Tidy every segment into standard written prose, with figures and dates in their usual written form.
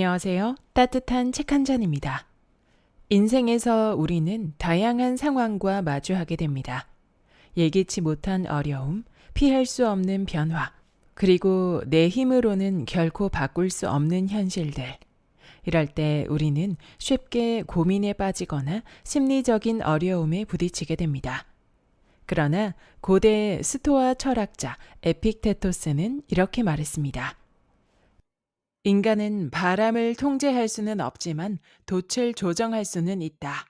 안녕하세요. 따뜻한 책 한 잔입니다. 인생에서 우리는 다양한 상황과 마주하게 됩니다. 예기치 못한 어려움, 피할 수 없는 변화, 그리고 내 힘으로는 결코 바꿀 수 없는 현실들. 이럴 때 우리는 쉽게 고민에 빠지거나 심리적인 어려움에 부딪히게 됩니다. 그러나 고대 스토아 철학자 에픽테토스는 이렇게 말했습니다. 인간은 바람을 통제할 수는 없지만 돛을 조정할 수는 있다.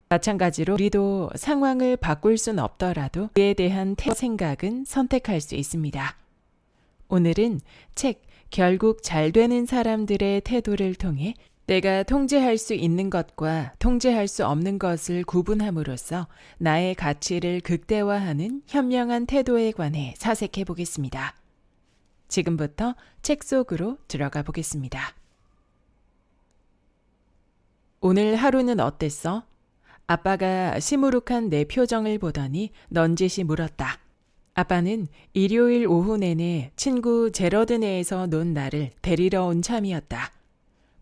마찬가지로 우리도 상황을 바꿀 수는 없더라도 그에 대한 생각은 선택할 수 있습니다. 오늘은 책 결국 잘 되는 사람들의 태도를 통해 내가 통제할 수 있는 것과 통제할 수 없는 것을 구분함으로써 나의 가치를 극대화하는 현명한 태도에 관해 사색해 보겠습니다. 지금부터 책 속으로 들어가 보겠습니다. 오늘 하루는 어땠어? 아빠가 시무룩한 내 표정을 보더니 넌지시 물었다. 아빠는 일요일 오후 내내 친구 제러드네에서 논 나를 데리러 온 참이었다.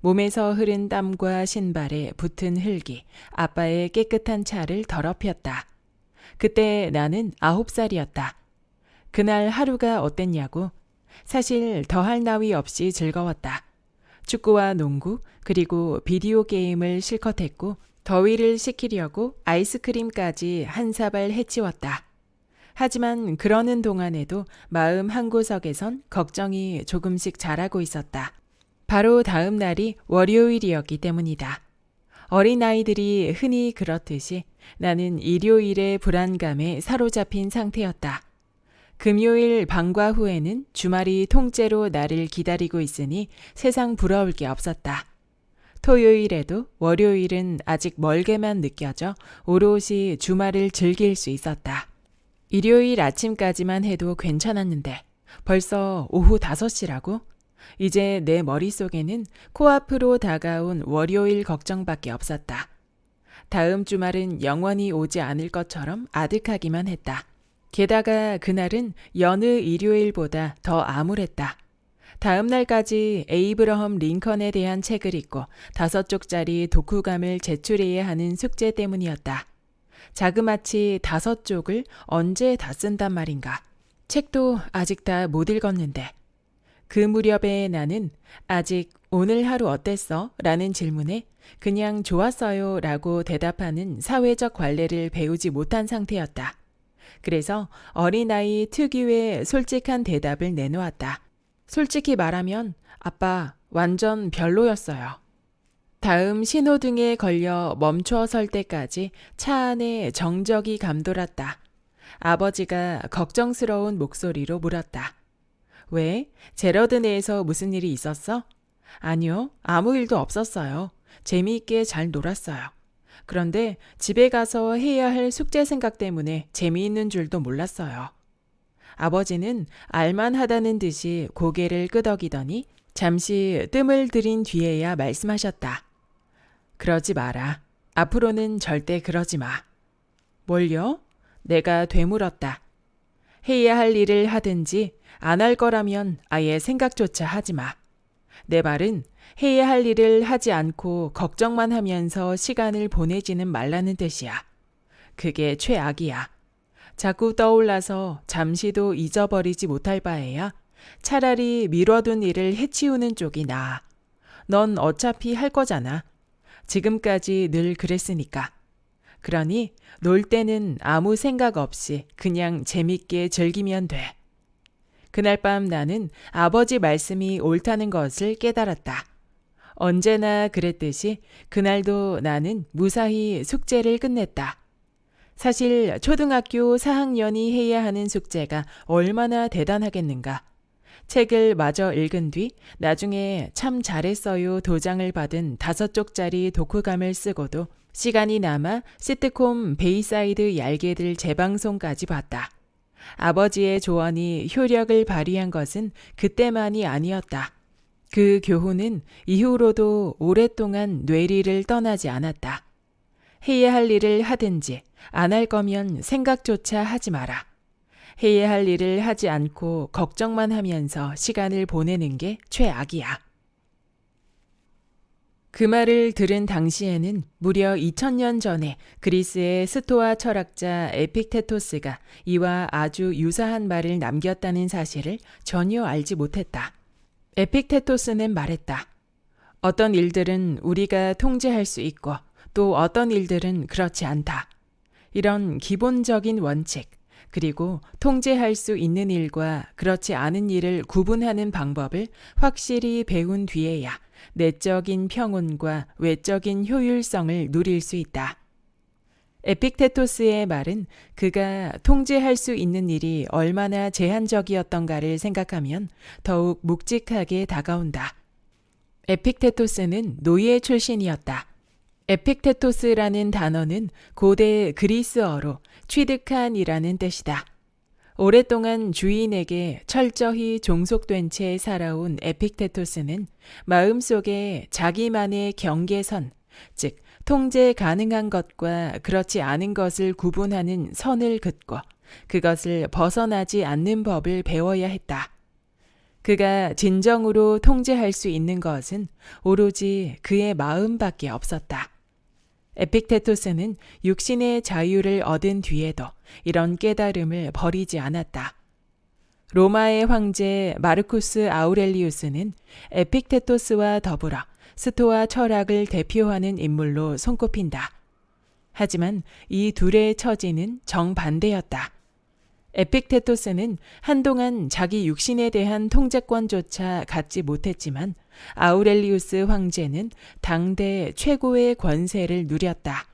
몸에서 흐른 땀과 신발에 붙은 흙이 아빠의 깨끗한 차를 더럽혔다. 그때 나는 9살이었다. 그날 하루가 어땠냐고? 사실 더할 나위 없이 즐거웠다. 축구와 농구 그리고 비디오 게임을 실컷 했고 더위를 식히려고 아이스크림까지 한 사발 해치웠다. 하지만 그러는 동안에도 마음 한구석에선 걱정이 조금씩 자라고 있었다. 바로 다음 날이 월요일이었기 때문이다. 어린아이들이 흔히 그렇듯이 나는 일요일의 불안감에 사로잡힌 상태였다. 금요일 방과 후에는 주말이 통째로 나를 기다리고 있으니 세상 부러울 게 없었다. 토요일에도 월요일은 아직 멀게만 느껴져 오롯이 주말을 즐길 수 있었다. 일요일 아침까지만 해도 괜찮았는데 벌써 오후 5시라고? 이제 내 머릿속에는 코앞으로 다가온 월요일 걱정밖에 없었다. 다음 주말은 영원히 오지 않을 것처럼 아득하기만 했다. 게다가 그날은 여느 일요일보다 더 암울했다. 다음 날까지 에이브러험 링컨에 대한 책을 읽고 5쪽짜리 독후감을 제출해야 하는 숙제 때문이었다. 자그마치 5쪽을 언제 다 쓴단 말인가. 책도 아직 다 못 읽었는데. 그 무렵에 나는 아직 오늘 하루 어땠어? 라는 질문에 그냥 좋았어요 라고 대답하는 사회적 관례를 배우지 못한 상태였다. 그래서 어린아이 특유의 솔직한 대답을 내놓았다. 솔직히 말하면 아빠 완전 별로였어요. 다음 신호등에 걸려 멈춰 설 때까지 차 안에 정적이 감돌았다. 아버지가 걱정스러운 목소리로 물었다. 왜? 제러드네에서 무슨 일이 있었어? 아니요, 아무 일도 없었어요. 재미있게 잘 놀았어요. 그런데 집에 가서 해야 할 숙제 생각 때문에 재미있는 줄도 몰랐어요. 아버지는 알만하다는 듯이 고개를 끄덕이더니 잠시 뜸을 들인 뒤에야 말씀하셨다. 그러지 마라. 앞으로는 절대 그러지 마. 뭘요? 내가 되물었다. 해야 할 일을 하든지 안 할 거라면 아예 생각조차 하지 마. 내 말은 해야 할 일을 하지 않고 걱정만 하면서 시간을 보내지는 말라는 뜻이야. 그게 최악이야. 자꾸 떠올라서 잠시도 잊어버리지 못할 바에야 차라리 미뤄둔 일을 해치우는 쪽이 나아. 넌 어차피 할 거잖아. 지금까지 늘 그랬으니까. 그러니 놀 때는 아무 생각 없이 그냥 재밌게 즐기면 돼. 그날 밤 나는 아버지 말씀이 옳다는 것을 깨달았다. 언제나 그랬듯이 그날도 나는 무사히 숙제를 끝냈다. 사실 초등학교 4학년이 해야 하는 숙제가 얼마나 대단하겠는가. 책을 마저 읽은 뒤 나중에 참 잘했어요 도장을 받은 5쪽짜리 독후감을 쓰고도 시간이 남아 시트콤 베이사이드 얄개들 재방송까지 봤다. 아버지의 조언이 효력을 발휘한 것은 그때만이 아니었다. 그 교훈은 이후로도 오랫동안 뇌리를 떠나지 않았다. 해야 할 일을 하든지 안 할 거면 생각조차 하지 마라. 해야 할 일을 하지 않고 걱정만 하면서 시간을 보내는 게 최악이야. 그 말을 들은 당시에는 무려 2000년 전에 그리스의 스토아 철학자 에픽테토스가 이와 아주 유사한 말을 남겼다는 사실을 전혀 알지 못했다. 에픽테토스는 말했다. 어떤 일들은 우리가 통제할 수 있고 또 어떤 일들은 그렇지 않다. 이런 기본적인 원칙, 그리고 통제할 수 있는 일과 그렇지 않은 일을 구분하는 방법을 확실히 배운 뒤에야 내적인 평온과 외적인 효율성을 누릴 수 있다. 에픽테토스의 말은 그가 통제할 수 있는 일이 얼마나 제한적이었던가를 생각하면 더욱 묵직하게 다가온다. 에픽테토스는 노예 출신이었다. 에픽테토스라는 단어는 고대 그리스어로 취득한이라는 뜻이다. 오랫동안 주인에게 철저히 종속된 채 살아온 에픽테토스는 마음속에 자기만의 경계선, 즉 통제 가능한 것과 그렇지 않은 것을 구분하는 선을 긋고 그것을 벗어나지 않는 법을 배워야 했다. 그가 진정으로 통제할 수 있는 것은 오로지 그의 마음밖에 없었다. 에픽테토스는 육신의 자유를 얻은 뒤에도 이런 깨달음을 버리지 않았다. 로마의 황제 마르쿠스 아우렐리우스는 에픽테토스와 더불어 스토아 철학을 대표하는 인물로 손꼽힌다. 하지만 이 둘의 처지는 정반대였다. 에픽테토스는 한동안 자기 육신에 대한 통제권조차 갖지 못했지만 아우렐리우스 황제는 당대 최고의 권세를 누렸다.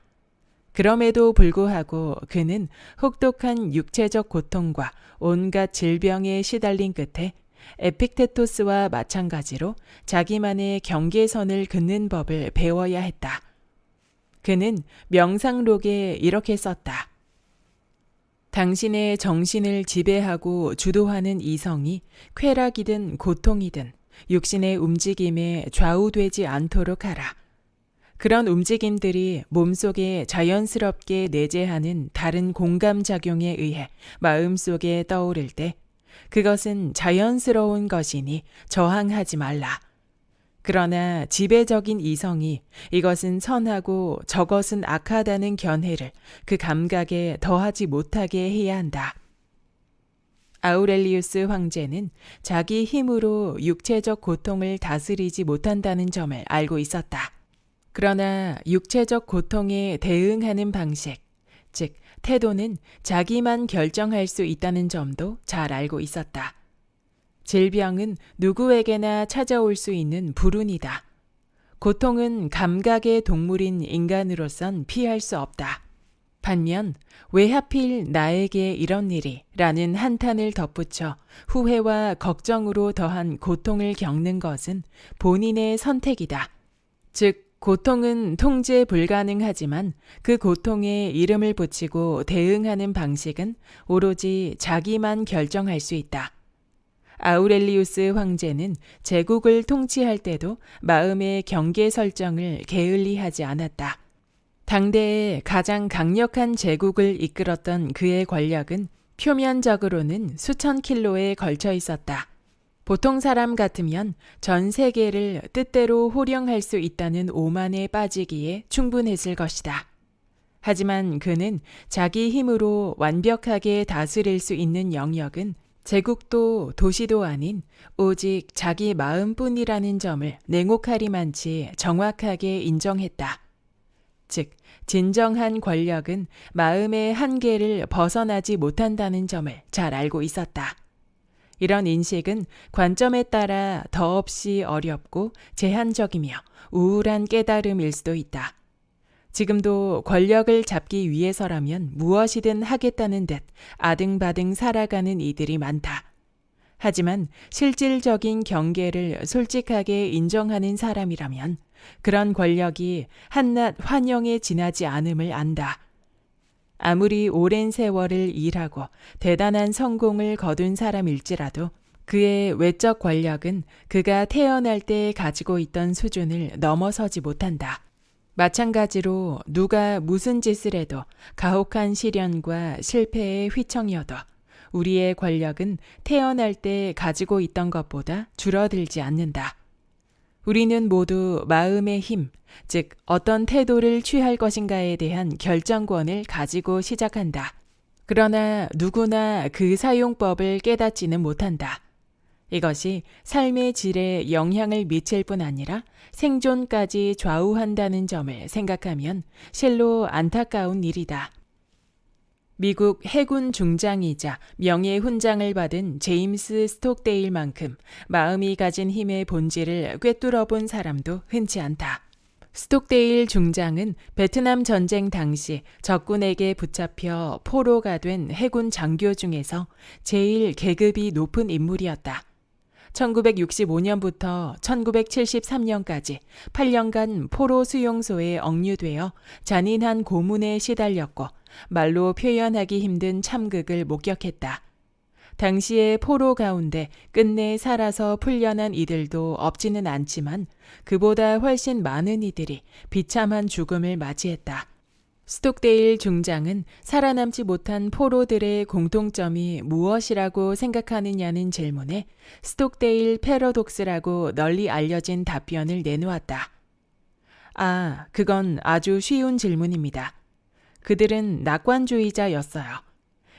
그럼에도 불구하고 그는 혹독한 육체적 고통과 온갖 질병에 시달린 끝에 에픽테토스와 마찬가지로 자기만의 경계선을 긋는 법을 배워야 했다. 그는 명상록에 이렇게 썼다. 당신의 정신을 지배하고 주도하는 이성이 쾌락이든 고통이든 육신의 움직임에 좌우되지 않도록 하라. 그런 움직임들이 몸속에 자연스럽게 내재하는 다른 공감작용에 의해 마음속에 떠오를 때 그것은 자연스러운 것이니 저항하지 말라. 그러나 지배적인 이성이 이것은 선하고 저것은 악하다는 견해를 그 감각에 더하지 못하게 해야 한다. 아우렐리우스 황제는 자기 힘으로 육체적 고통을 다스리지 못한다는 점을 알고 있었다. 그러나 육체적 고통에 대응하는 방식, 즉 태도는 자기만 결정할 수 있다는 점도 잘 알고 있었다. 질병은 누구에게나 찾아올 수 있는 불운이다. 고통은 감각의 동물인 인간으로선 피할 수 없다. 반면 왜 하필 나에게 이런 일이 라는 한탄을 덧붙여 후회와 걱정으로 더한 고통을 겪는 것은 본인의 선택이다. 즉 고통은 통제 불가능하지만 그 고통에 이름을 붙이고 대응하는 방식은 오로지 자기만 결정할 수 있다. 아우렐리우스 황제는 제국을 통치할 때도 마음의 경계 설정을 게을리하지 않았다. 당대의 가장 강력한 제국을 이끌었던 그의 권력은 표면적으로는 수천 킬로에 걸쳐 있었다. 보통 사람 같으면 전 세계를 뜻대로 호령할 수 있다는 오만에 빠지기에 충분했을 것이다. 하지만 그는 자기 힘으로 완벽하게 다스릴 수 있는 영역은 제국도 도시도 아닌 오직 자기 마음뿐이라는 점을 냉혹하리만치 정확하게 인정했다. 즉, 진정한 권력은 마음의 한계를 벗어나지 못한다는 점을 잘 알고 있었다. 이런 인식은 관점에 따라 더없이 어렵고 제한적이며 우울한 깨달음일 수도 있다. 지금도 권력을 잡기 위해서라면 무엇이든 하겠다는 듯 아등바등 살아가는 이들이 많다. 하지만 실질적인 경계를 솔직하게 인정하는 사람이라면 그런 권력이 한낱 환영에 지나지 않음을 안다. 아무리 오랜 세월을 일하고 대단한 성공을 거둔 사람일지라도 그의 외적 권력은 그가 태어날 때 가지고 있던 수준을 넘어서지 못한다. 마찬가지로 누가 무슨 짓을 해도 가혹한 시련과 실패에 휘청여도 우리의 권력은 태어날 때 가지고 있던 것보다 줄어들지 않는다. 우리는 모두 마음의 힘, 즉 어떤 태도를 취할 것인가에 대한 결정권을 가지고 시작한다. 그러나 누구나 그 사용법을 깨닫지는 못한다. 이것이 삶의 질에 영향을 미칠 뿐 아니라 생존까지 좌우한다는 점을 생각하면 실로 안타까운 일이다. 미국 해군 중장이자 명예훈장을 받은 제임스 스톡데일만큼 마음이 가진 힘의 본질을 꿰뚫어 본 사람도 흔치 않다. 스톡데일 중장은 베트남 전쟁 당시 적군에게 붙잡혀 포로가 된 해군 장교 중에서 제일 계급이 높은 인물이었다. 1965년부터 1973년까지 8년간 포로 수용소에 억류되어 잔인한 고문에 시달렸고 말로 표현하기 힘든 참극을 목격했다. 당시의 포로 가운데 끝내 살아서 풀려난 이들도 없지는 않지만 그보다 훨씬 많은 이들이 비참한 죽음을 맞이했다. 스톡데일 중장은 살아남지 못한 포로들의 공통점이 무엇이라고 생각하느냐는 질문에 스톡데일 패러독스라고 널리 알려진 답변을 내놓았다. 그건 아주 쉬운 질문입니다. 그들은 낙관주의자였어요.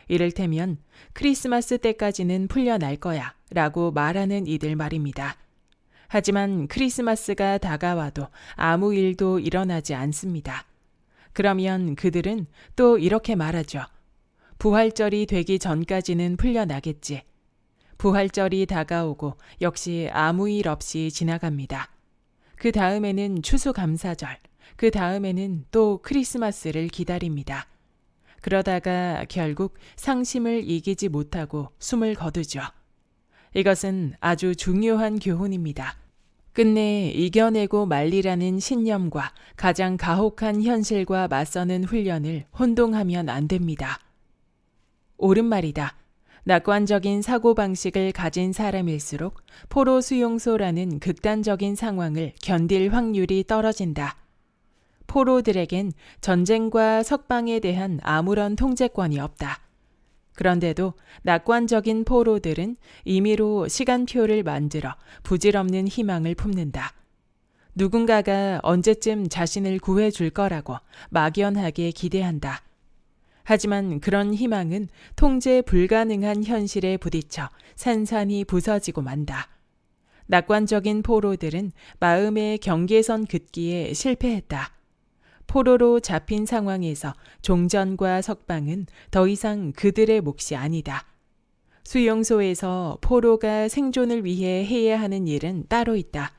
이를테면 크리스마스 때까지는 풀려날 거야 라고 말하는 이들 말입니다. 하지만 크리스마스가 다가와도 아무 일도 일어나지 않습니다. 그러면 그들은 또 이렇게 말하죠. 부활절이 되기 전까지는 풀려나겠지. 부활절이 다가오고 역시 아무 일 없이 지나갑니다. 그 다음에는 추수감사절, 그 다음에는 또 크리스마스를 기다립니다. 그러다가 결국 상심을 이기지 못하고 숨을 거두죠. 이것은 아주 중요한 교훈입니다. 끝내 이겨내고 말리라는 신념과 가장 가혹한 현실과 맞서는 훈련을 혼동하면 안 됩니다. 옳은 말이다. 낙관적인 사고방식을 가진 사람일수록 포로 수용소라는 극단적인 상황을 견딜 확률이 떨어진다. 포로들에겐 전쟁과 석방에 대한 아무런 통제권이 없다. 그런데도 낙관적인 포로들은 임의로 시간표를 만들어 부질없는 희망을 품는다. 누군가가 언제쯤 자신을 구해줄 거라고 막연하게 기대한다. 하지만 그런 희망은 통제 불가능한 현실에 부딪혀 산산이 부서지고 만다. 낙관적인 포로들은 마음의 경계선 긋기에 실패했다. 포로로 잡힌 상황에서 종전과 석방은 더 이상 그들의 몫이 아니다. 수용소에서 포로가 생존을 위해 해야 하는 일은 따로 있다.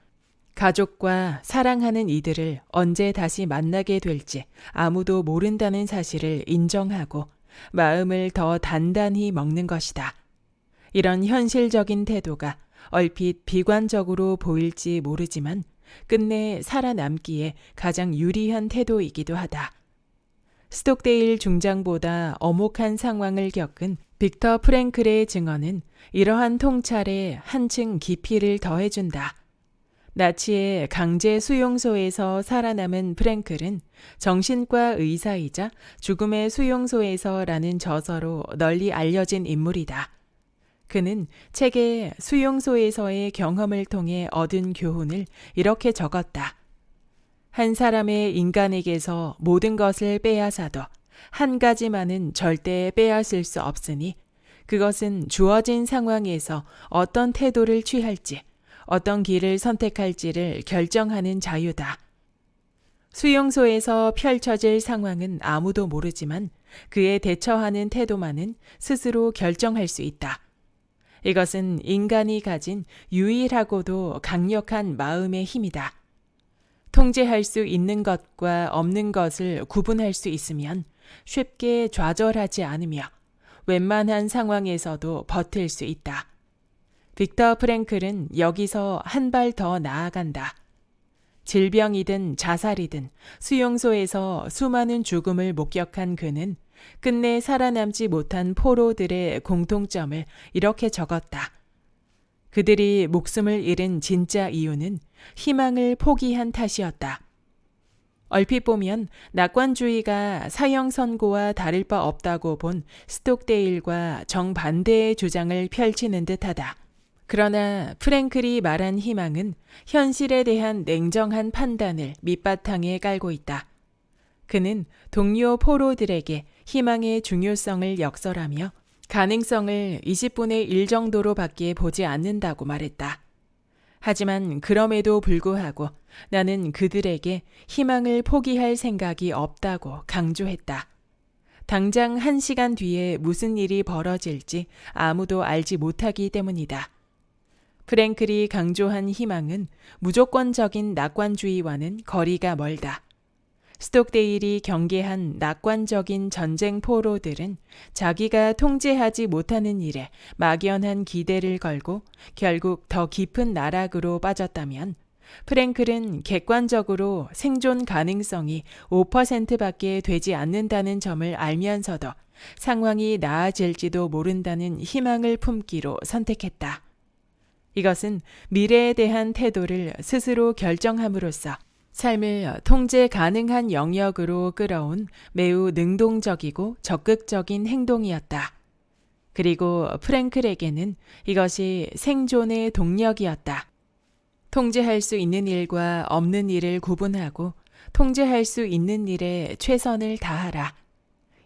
가족과 사랑하는 이들을 언제 다시 만나게 될지 아무도 모른다는 사실을 인정하고 마음을 더 단단히 먹는 것이다. 이런 현실적인 태도가 얼핏 비관적으로 보일지 모르지만 끝내 살아남기에 가장 유리한 태도이기도 하다. 스톡데일 중장보다 엄혹한 상황을 겪은 빅터 프랭클의 증언은 이러한 통찰에 한층 깊이를 더해준다. 나치의 강제 수용소에서 살아남은 프랭클은 정신과 의사이자 죽음의 수용소에서라는 저서로 널리 알려진 인물이다. 그는 책에 수용소에서의 경험을 통해 얻은 교훈을 이렇게 적었다. 한 사람의 인간에게서 모든 것을 빼앗아도 한 가지만은 절대 빼앗을 수 없으니 그것은 주어진 상황에서 어떤 태도를 취할지, 어떤 길을 선택할지를 결정하는 자유다. 수용소에서 펼쳐질 상황은 아무도 모르지만 그에 대처하는 태도만은 스스로 결정할 수 있다. 이것은 인간이 가진 유일하고도 강력한 마음의 힘이다. 통제할 수 있는 것과 없는 것을 구분할 수 있으면 쉽게 좌절하지 않으며 웬만한 상황에서도 버틸 수 있다. 빅터 프랭클은 여기서 한 발 더 나아간다. 질병이든 자살이든 수용소에서 수많은 죽음을 목격한 그는 끝내 살아남지 못한 포로들의 공통점을 이렇게 적었다. 그들이 목숨을 잃은 진짜 이유는 희망을 포기한 탓이었다. 얼핏 보면 낙관주의가 사형 선고와 다를 바 없다고 본 스톡데일과 정반대의 주장을 펼치는 듯하다. 그러나 프랭클이 말한 희망은 현실에 대한 냉정한 판단을 밑바탕에 깔고 있다. 그는 동료 포로들에게 희망의 중요성을 역설하며 가능성을 20분의 1 정도로밖에 보지 않는다고 말했다. 하지만 그럼에도 불구하고 나는 그들에게 희망을 포기할 생각이 없다고 강조했다. 당장 1시간 뒤에 무슨 일이 벌어질지 아무도 알지 못하기 때문이다. 프랭클이 강조한 희망은 무조건적인 낙관주의와는 거리가 멀다. 스톡데일이 경계한 낙관적인 전쟁 포로들은 자기가 통제하지 못하는 일에 막연한 기대를 걸고 결국 더 깊은 나락으로 빠졌다면 프랭클은 객관적으로 생존 가능성이 5%밖에 되지 않는다는 점을 알면서도 상황이 나아질지도 모른다는 희망을 품기로 선택했다. 이것은 미래에 대한 태도를 스스로 결정함으로써 삶을 통제 가능한 영역으로 끌어온 매우 능동적이고 적극적인 행동이었다. 그리고 프랭클에게는 이것이 생존의 동력이었다. 통제할 수 있는 일과 없는 일을 구분하고 통제할 수 있는 일에 최선을 다하라.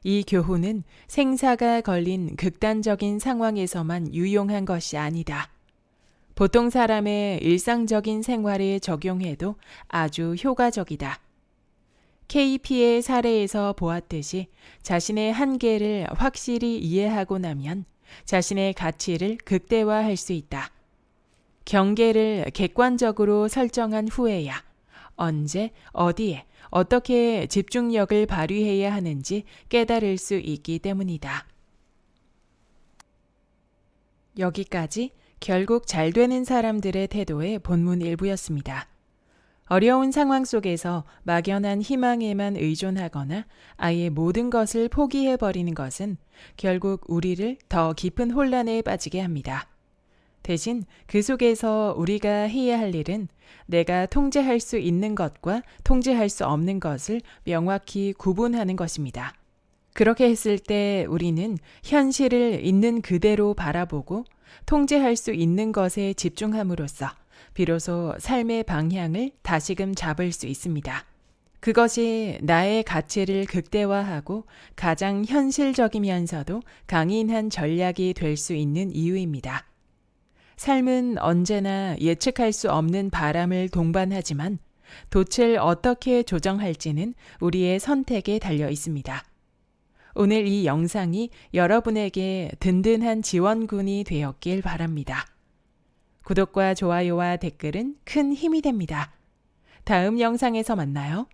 이 교훈은 생사가 걸린 극단적인 상황에서만 유용한 것이 아니다. 보통 사람의 일상적인 생활에 적용해도 아주 효과적이다. KP의 사례에서 보았듯이 자신의 한계를 확실히 이해하고 나면 자신의 가치를 극대화할 수 있다. 경계를 객관적으로 설정한 후에야 언제, 어디에, 어떻게 집중력을 발휘해야 하는지 깨달을 수 있기 때문이다. 여기까지 결국 잘 되는 사람들의 태도의 본문 일부였습니다. 어려운 상황 속에서 막연한 희망에만 의존하거나 아예 모든 것을 포기해버리는 것은 결국 우리를 더 깊은 혼란에 빠지게 합니다. 대신 그 속에서 우리가 해야 할 일은 내가 통제할 수 있는 것과 통제할 수 없는 것을 명확히 구분하는 것입니다. 그렇게 했을 때 우리는 현실을 있는 그대로 바라보고 통제할 수 있는 것에 집중함으로써 비로소 삶의 방향을 다시금 잡을 수 있습니다. 그것이 나의 가치를 극대화하고 가장 현실적이면서도 강인한 전략이 될 수 있는 이유입니다. 삶은 언제나 예측할 수 없는 바람을 동반하지만 돛을 어떻게 조정할지는 우리의 선택에 달려 있습니다. 오늘 이 영상이 여러분에게 든든한 지원군이 되었길 바랍니다. 구독과 좋아요와 댓글은 큰 힘이 됩니다. 다음 영상에서 만나요.